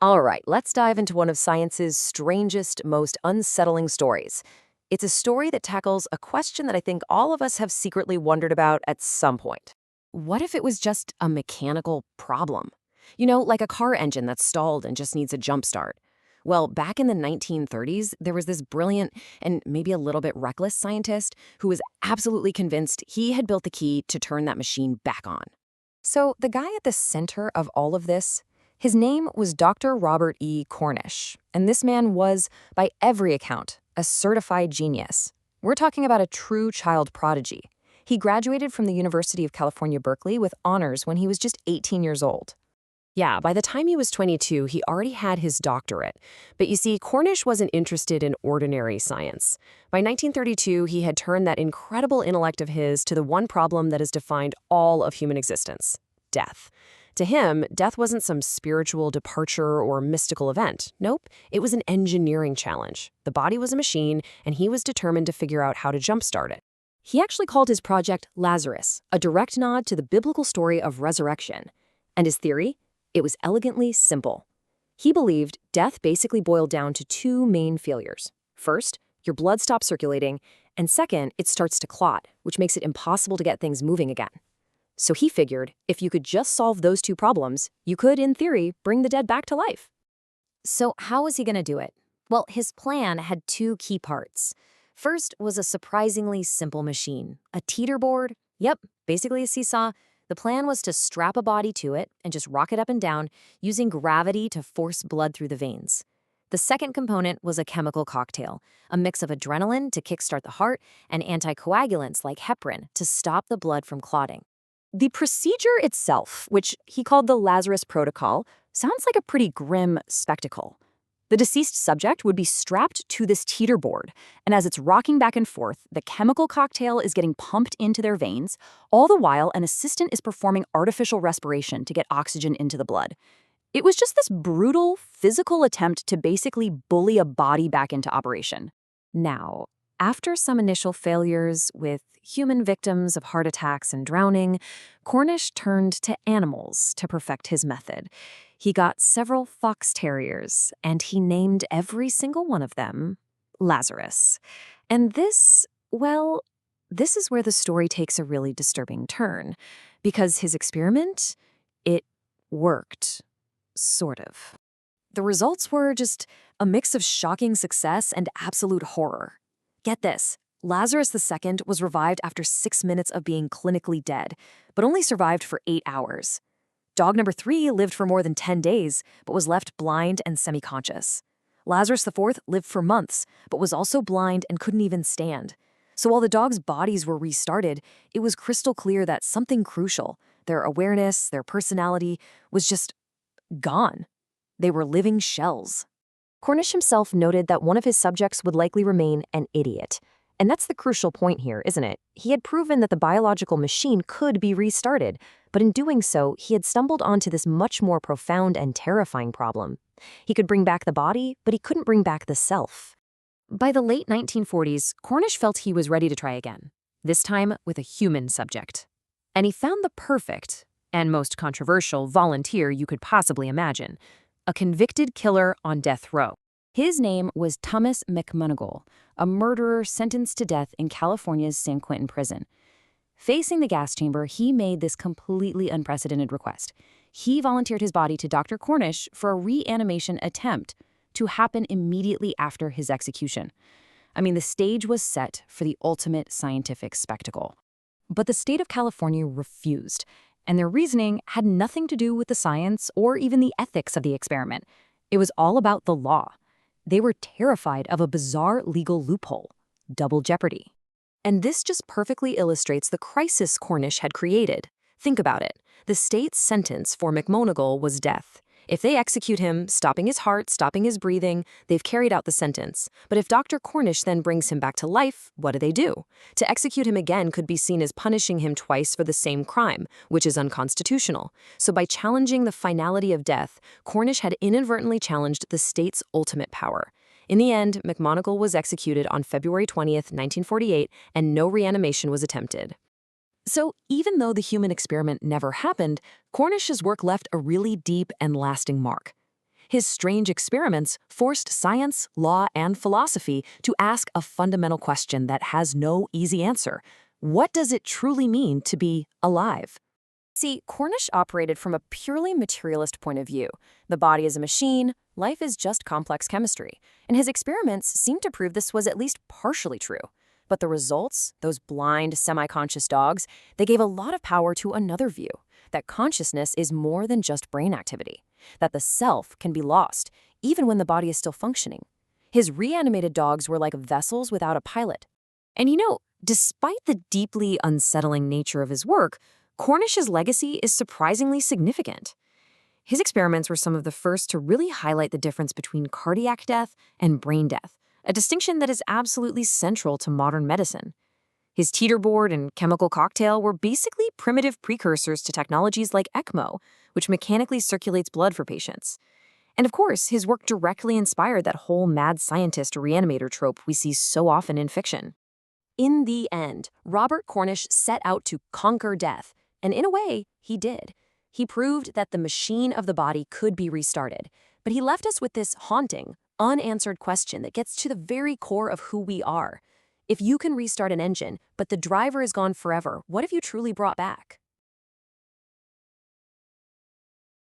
All right, let's dive into one of science's strangest, most unsettling stories. It's a story that tackles a question that I think all of us have secretly wondered about at some point. What if it was just a mechanical problem? Like a car engine that's stalled and just needs a jump start. Well, back in the 1930s, there was this brilliant and maybe a little bit reckless scientist who was absolutely convinced he had built the key to turn that machine back on. So, the guy at the center of all of this, his name was Dr. Robert E. Cornish, and this man was, by every account, a certified genius. We're talking about a true child prodigy. He graduated from the University of California, Berkeley with honors when he was just 18 years old. Yeah, by the time he was 22, he already had his doctorate. But you see, Cornish wasn't interested in ordinary science. By 1932, he had turned that incredible intellect of his to the one problem that has defined all of human existence: death. To him, death wasn't some spiritual departure or mystical event. Nope, it was an engineering challenge. The body was a machine, and he was determined to figure out how to jumpstart it. He actually called his project Lazarus, a direct nod to the biblical story of resurrection. And his theory? It was elegantly simple. He believed death basically boiled down to two main failures. First, your blood stops circulating, and second, it starts to clot, which makes it impossible to get things moving again. So he figured if you could just solve those two problems, you could, in theory, bring the dead back to life. So how was he going to do it? Well, his plan had two key parts. First was a surprisingly simple machine, a teeter board. Yep, basically a seesaw. The plan was to strap a body to it and just rock it up and down, using gravity to force blood through the veins. The second component was a chemical cocktail, a mix of adrenaline to kickstart the heart and anticoagulants like heparin to stop the blood from clotting. The procedure itself, which he called the Lazarus Protocol, sounds like a pretty grim spectacle. The deceased subject would be strapped to this teeter board, and as it's rocking back and forth, the chemical cocktail is getting pumped into their veins, all the while an assistant is performing artificial respiration to get oxygen into the blood. It was just this brutal, physical attempt to basically bully a body back into operation. Now, after some initial failures with human victims of heart attacks and drowning, Cornish turned to animals to perfect his method. He got several fox terriers, and he named every single one of them Lazarus. And this, well, this is where the story takes a really disturbing turn, because his experiment, it worked, sort of. The results were just a mix of shocking success and absolute horror. Get this, Lazarus II was revived after 6 minutes of being clinically dead, but only survived for 8 hours. Dog number 3 lived for more than 10 days, but was left blind and semi-conscious. Lazarus IV lived for months, but was also blind and couldn't even stand. So while the dogs' bodies were restarted, it was crystal clear that something crucial, their awareness, their personality, was just gone. They were living shells. Cornish himself noted that one of his subjects would likely remain an idiot. And that's the crucial point here, isn't it? He had proven that the biological machine could be restarted, but in doing so, he had stumbled onto this much more profound and terrifying problem. He could bring back the body, but he couldn't bring back the self. By the late 1940s, Cornish felt he was ready to try again, this time with a human subject. And he found the perfect, and most controversial, volunteer you could possibly imagine: a convicted killer on death row. His name was Thomas McMoneagle, a murderer sentenced to death in California's San Quentin prison. Facing the gas chamber, he made this completely unprecedented request. He volunteered his body to Dr. Cornish for a reanimation attempt to happen immediately after his execution. I mean, the stage was set for the ultimate scientific spectacle. But the state of California refused, and their reasoning had nothing to do with the science or even the ethics of the experiment. It was all about the law. They were terrified of a bizarre legal loophole: double jeopardy. And this just perfectly illustrates the crisis Cornish had created. Think about it. The state's sentence for McMoneagle was death. If they execute him, stopping his heart, stopping his breathing, they've carried out the sentence. But if Dr. Cornish then brings him back to life, what do? To execute him again could be seen as punishing him twice for the same crime, which is unconstitutional. So by challenging the finality of death, Cornish had inadvertently challenged the state's ultimate power. In the end, McMoneagle was executed on February 20th, 1948, and no reanimation was attempted. So even though the human experiment never happened, Cornish's work left a really deep and lasting mark. His strange experiments forced science, law, and philosophy to ask a fundamental question that has no easy answer. What does it truly mean to be alive? See, Cornish operated from a purely materialist point of view. The body is a machine, life is just complex chemistry, and his experiments seemed to prove this was at least partially true. But the results, those blind, semi-conscious dogs, they gave a lot of power to another view, that consciousness is more than just brain activity, that the self can be lost, even when the body is still functioning. His reanimated dogs were like vessels without a pilot. And despite the deeply unsettling nature of his work, Cornish's legacy is surprisingly significant. His experiments were some of the first to really highlight the difference between cardiac death and brain death, a distinction that is absolutely central to modern medicine. His teeterboard and chemical cocktail were basically primitive precursors to technologies like ECMO, which mechanically circulates blood for patients. And of course, his work directly inspired that whole mad scientist reanimator trope we see so often in fiction. In the end, Robert Cornish set out to conquer death, and in a way, he did. He proved that the machine of the body could be restarted, but he left us with this haunting, unanswered question that gets to the very core of who we are. If you can restart an engine, but the driver is gone forever, what have you truly brought back?